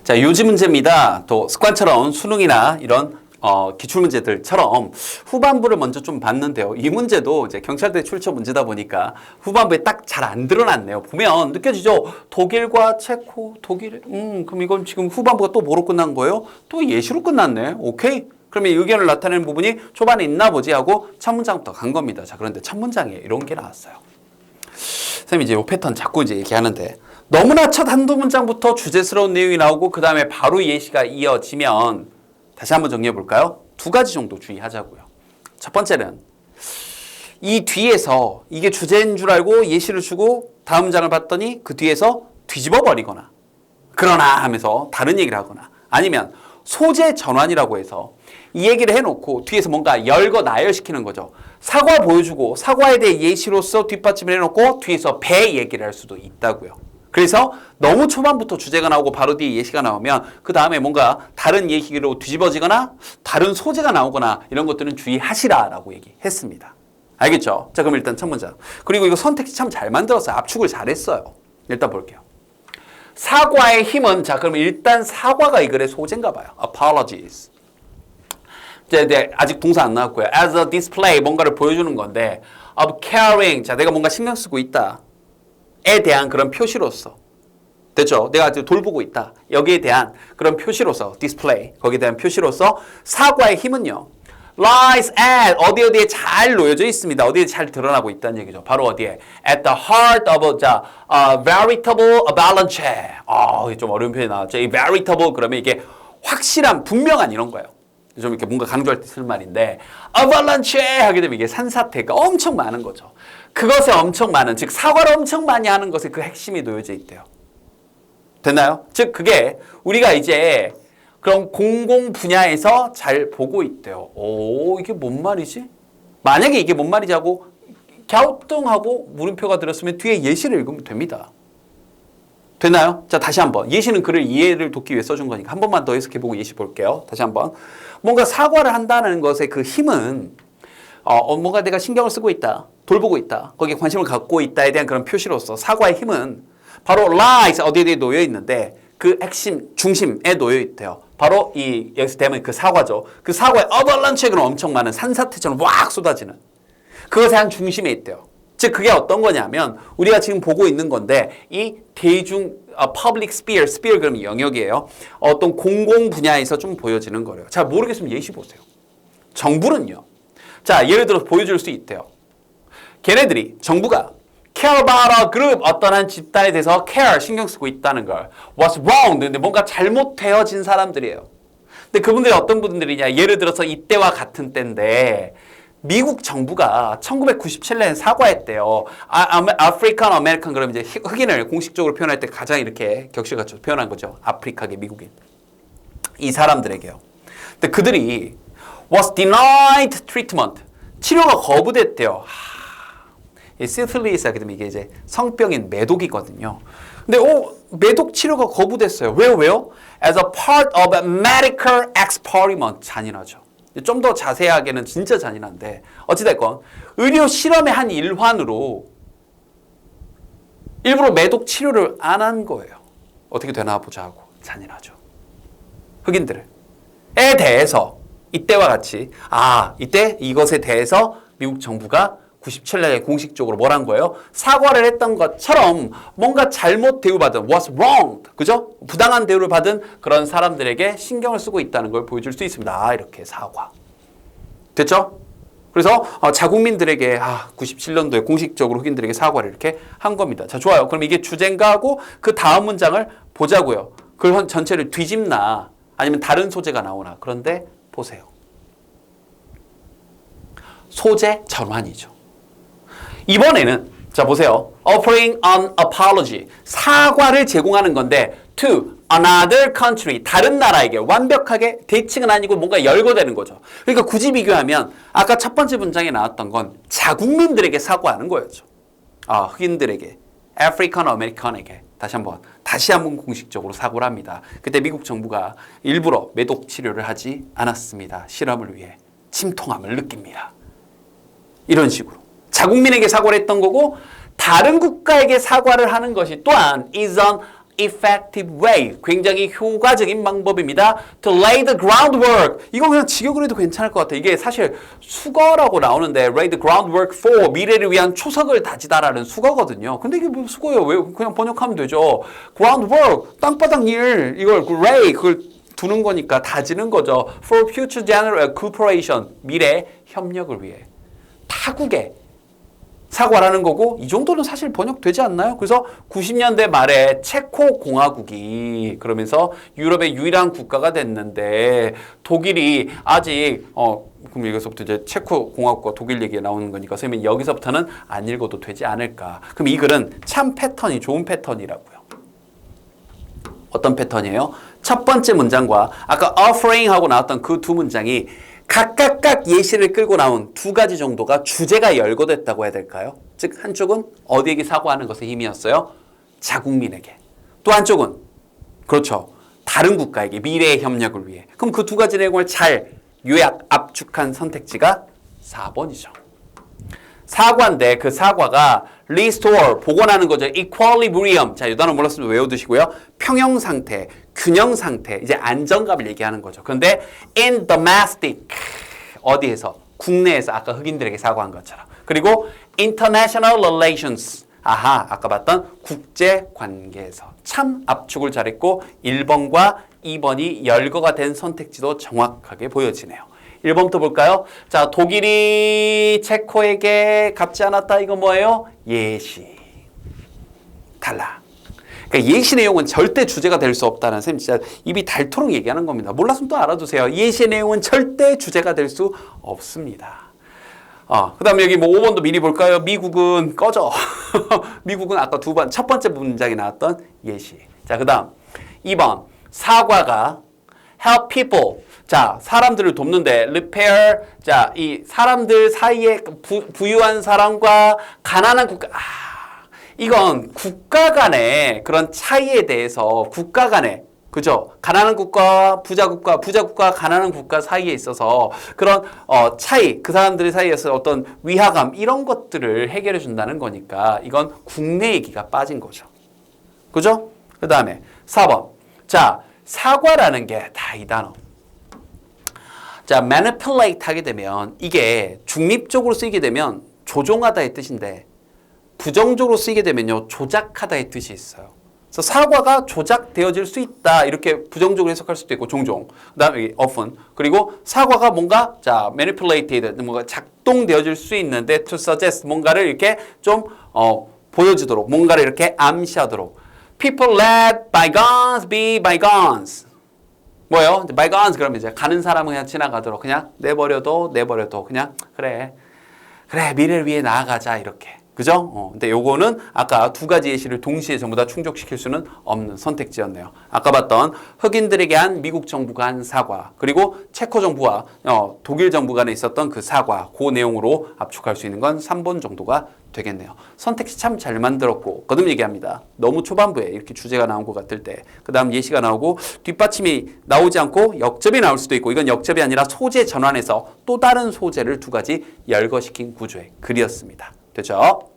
자, 요즘 문제입니다. 또 습관처럼 수능이나 이런 기출문제들처럼 후반부를 먼저 좀 봤는데요. 이 문제도 이제 경찰대 출처 문제다 보니까 후반부에 딱 잘 안 드러났네요. 보면 느껴지죠? 독일과 체코, 독일. 그럼 이건 지금 후반부가 또 뭐로 끝난 거예요? 또 예시로 끝났네. 오케이. 그러면 의견을 나타내는 부분이 초반에 있나 보지 하고 첫 문장부터 간 겁니다. 자, 그런데 첫 문장에 이런 게 나왔어요. 선생님이 이제 이 패턴 자꾸 이제 얘기하는데 너무나 첫 한두 문장부터 주제스러운 내용이 나오고 그 다음에 바로 예시가 이어지면 다시 한번 정리해 볼까요? 두 가지 정도 주의하자고요. 첫 번째는 이 뒤에서 이게 주제인 줄 알고 예시를 주고 다음 문장을 봤더니 그 뒤에서 뒤집어 버리거나 그러나 하면서 다른 얘기를 하거나 아니면 소재 전환이라고 해서 이 얘기를 해놓고 뒤에서 뭔가 열거 나열시키는 거죠. 사과 보여주고 사과에 대해 예시로서 뒷받침을 해놓고 뒤에서 배 얘기를 할 수도 있다고요. 그래서 너무 초반부터 주제가 나오고 바로 뒤에 예시가 나오면 그 다음에 뭔가 다른 얘기로 뒤집어지거나 다른 소재가 나오거나 이런 것들은 주의하시라라고 얘기했습니다. 알겠죠? 자, 그럼 일단 첫 문장. 그리고 이거 선택지 참 잘 만들었어요. 압축을 잘했어요. 일단 볼게요. 사과의 힘은, 자, 그럼 일단 사과가 이 글의 소재인가 봐요. Apologies. 이제 아직 동사 안 나왔고요. As a display, 뭔가를 보여주는 건데 of caring, 자, 내가 뭔가 신경 쓰고 있다. 에 대한 그런 표시로서. 됐죠? 내가 아직 돌보고 있다. 여기에 대한 그런 표시로서, display, 거기에 대한 표시로서 사과의 힘은요. lies at, 어디에 잘 놓여져 있습니다. 어디에 잘 드러나고 있다는 얘기죠. 바로 어디에? at the heart of, 자, veritable avalanche. 좀 어려운 표현이 나왔죠. 이 veritable, 그러면 이게 확실한, 분명한 이런 거예요. 좀 이렇게 뭔가 강조할 때 쓸 말인데, avalanche 하게 되면 이게 산사태가 엄청 많은 거죠. 그것에 엄청 많은, 즉 사과를 엄청 많이 하는 것에 그 핵심이 놓여져 있대요. 됐나요? 즉 그게 우리가 이제 그런 공공 분야에서 잘 보고 있대요. 오, 이게 뭔 말이지? 만약에 이게 뭔 말이지 하고 갸우뚱하고 물음표가 들었으면 뒤에 예시를 읽으면 됩니다. 됐나요? 자, 다시 한번. 예시는 글을 이해를 돕기 위해 써준 거니까 한 번만 더 해석해보고 예시 볼게요. 다시 한번. 뭔가 사과를 한다는 것의 그 힘은 뭔가 내가 신경을 쓰고 있다. 돌보고 있다. 거기에 관심을 갖고 있다에 대한 그런 표시로서 사과의 힘은 바로 lies 어디에 놓여 있는데 그 핵심, 중심에 놓여 있대요. 바로 이 여기서 되면 그 사과죠. 그 사과의 avalanche는 엄청 많은 산사태처럼 왁 쏟아지는 그것의 한 중심에 있대요. 즉 그게 어떤 거냐면 우리가 지금 보고 있는 건데 이 대중 public sphere, sphere 그러면 영역이에요. 어떤 공공 분야에서 좀 보여지는 거예요. 자, 모르겠으면 예시 보세요. 정부는요. 자, 예를 들어서 보여줄 수 있대요. 걔네들이 정부가 care about a group, 어떤 한 집단에 대해서 care, 신경 쓰고 있다는 걸. What's wrong? 근데 뭔가 잘못되어진 사람들이에요. 근데 그분들이 어떤 분들이냐. 예를 들어서 이때와 같은 때인데 미국 정부가 1997년에 사과했대요. 아프리칸 아메리칸 그러면 이제 흑인을 공식적으로 표현할 때 가장 이렇게 격식같이 표현한 거죠. 아프리카계 미국인. 이 사람들에게요. 근데 그들이 was denied treatment. 치료가 거부됐대요. 이 시필리스 하게 되면 이게 이제 성병인 매독이거든요. 근데 매독 치료가 거부됐어요. 왜요? As a part of a medical experiment. 잔인하죠. 좀 더 자세하게는 진짜 잔인한데 어찌됐건 의료 실험의 한 일환으로 일부러 매독 치료를 안 한 거예요. 어떻게 되나 보자 하고. 잔인하죠. 흑인들에 대해서 이때와 같이 이때 이것에 대해서 미국 정부가 97년에 공식적으로 뭘 한 거예요? 사과를 했던 것처럼 뭔가 잘못 대우받은 what's wrong, 그죠? 부당한 대우를 받은 그런 사람들에게 신경을 쓰고 있다는 걸 보여줄 수 있습니다. 이렇게 사과. 됐죠? 그래서 자국민들에게 97년도에 공식적으로 흑인들에게 사과를 이렇게 한 겁니다. 자, 좋아요. 그럼 이게 주제인가 하고 그 다음 문장을 보자고요. 그걸 전체를 뒤집나 아니면 다른 소재가 나오나. 그런데 보세요. 소재 전환이죠. 이번에는 자 보세요. offering an apology. 사과를 제공하는 건데 to another country. 다른 나라에게 완벽하게 대칭은 아니고 뭔가 열거되는 거죠. 그러니까 굳이 비교하면 아까 첫 번째 문장에 나왔던 건 자국민들에게 사과하는 거였죠. 흑인들에게, 아프리칸 아메리칸에게 다시 한번 공식적으로 사과를 합니다. 그때 미국 정부가 일부러 매독 치료를 하지 않았습니다. 실험을 위해 침통함을 느낍니다. 이런 식으로. 자국민에게 사과를 했던 거고 다른 국가에게 사과를 하는 것이 또한 is an effective way. 굉장히 효과적인 방법입니다. To lay the groundwork. 이거 그냥 직역을 해도 괜찮을 것 같아요. 이게 사실 수거라고 나오는데 lay the groundwork for 미래를 위한 초석을 다지다라는 수거거든요. 근데 이게 뭐 수거예요? 왜 그냥 번역하면 되죠. groundwork 땅바닥 일 이걸 lay 그걸 두는 거니까 다지는 거죠. For future general cooperation 미래 협력을 위해 타국의 사과라는 거고 이 정도는 사실 번역되지 않나요? 그래서 90년대 말에 체코 공화국이 그러면서 유럽의 유일한 국가가 됐는데 독일이 아직 그럼 여기서부터 이제 체코 공화국과 독일 얘기가 나오는 거니까 선생님이 여기서부터는 안 읽어도 되지 않을까. 그럼 이 글은 참 패턴이 좋은 패턴이라고요. 어떤 패턴이에요? 첫 번째 문장과 아까 offering하고 나왔던 그 두 문장이 각각 예시를 끌고 나온 두 가지 정도가 주제가 열거됐다고 해야 될까요? 즉 한쪽은 어디에게 사과하는 것에 힘이었어요? 자국민에게. 또 한쪽은 그렇죠. 다른 국가에게 미래의 협력을 위해. 그럼 그 두 가지 내용을 잘 요약, 압축한 선택지가 4번이죠. 사과인데 그 사과가 restore, 복원하는 거죠. equilibrium. 자, 이 단어 몰랐으면 외워두시고요. 평형 상태, 균형 상태, 이제 안정감을 얘기하는 거죠. 그런데 in domestic, 어디에서? 국내에서 아까 흑인들에게 사과한 것처럼. 그리고 international relations, 아까 봤던 국제 관계에서. 참 압축을 잘했고 1번과 2번이 열거가 된 선택지도 정확하게 보여지네요. 1번부터 볼까요? 자, 독일이 체코에게 갚지 않았다. 이거 뭐예요? 예시. 탈락. 그러니까 예시 내용은 절대 주제가 될 수 없다는 선생님 진짜 입이 닳도록 얘기하는 겁니다. 몰랐으면 또 알아두세요. 예시 내용은 절대 주제가 될 수 없습니다. 그 다음에 여기 뭐 5번도 미리 볼까요? 미국은 꺼져. 미국은 아까 첫 번째 문장에 나왔던 예시. 자, 그 다음 2번. 사과가 help people. 자, 사람들을 돕는데 repair. 자, 이 사람들 사이에 부유한 사람과 가난한 국가. 이건 국가 간의 그런 차이에 대해서 국가 간의 그죠? 가난한 국가와 부자 국가, 가난한 국가 사이에 있어서 그런 차이, 그 사람들 사이에서 어떤 위화감 이런 것들을 해결해 준다는 거니까 이건 국내 얘기가 빠진 거죠. 그죠? 그 다음에 4번. 자, 사과라는 게 다 이 단어. 자, manipulate 하게 되면 이게 중립적으로 쓰이게 되면 조종하다의 뜻인데 부정적으로 쓰이게 되면요 조작하다의 뜻이 있어요. 그래서 사과가 조작되어질 수 있다 이렇게 부정적으로 해석할 수도 있고 종종. 그다음에 often. 그리고 사과가 뭔가 자 manipulated 뭔가 작동되어질 수 있는데 to suggest 뭔가를 이렇게 좀 보여주도록 뭔가를 이렇게 암시하도록. People let bygones be bygones. 뭐예요? bygones 그러면 이제 가는 사람은 그냥 지나가도록 그냥 내버려도 그냥 그래 미래를 위해 나아가자 이렇게. 그죠? 근데 요거는 아까 두 가지 예시를 동시에 전부 다 충족시킬 수는 없는 선택지였네요. 아까 봤던 흑인들에게 한 미국 정부가 한 사과, 그리고 체코 정부와 독일 정부 간에 있었던 그 사과, 그 내용으로 압축할 수 있는 건 3번 정도가 되겠네요. 선택지 참 잘 만들었고, 거듭 얘기합니다. 너무 초반부에 이렇게 주제가 나온 것 같을 때, 그 다음 예시가 나오고, 뒷받침이 나오지 않고 역접이 나올 수도 있고, 이건 역접이 아니라 소재 전환해서 또 다른 소재를 두 가지 열거시킨 구조의 글이었습니다. 됐죠?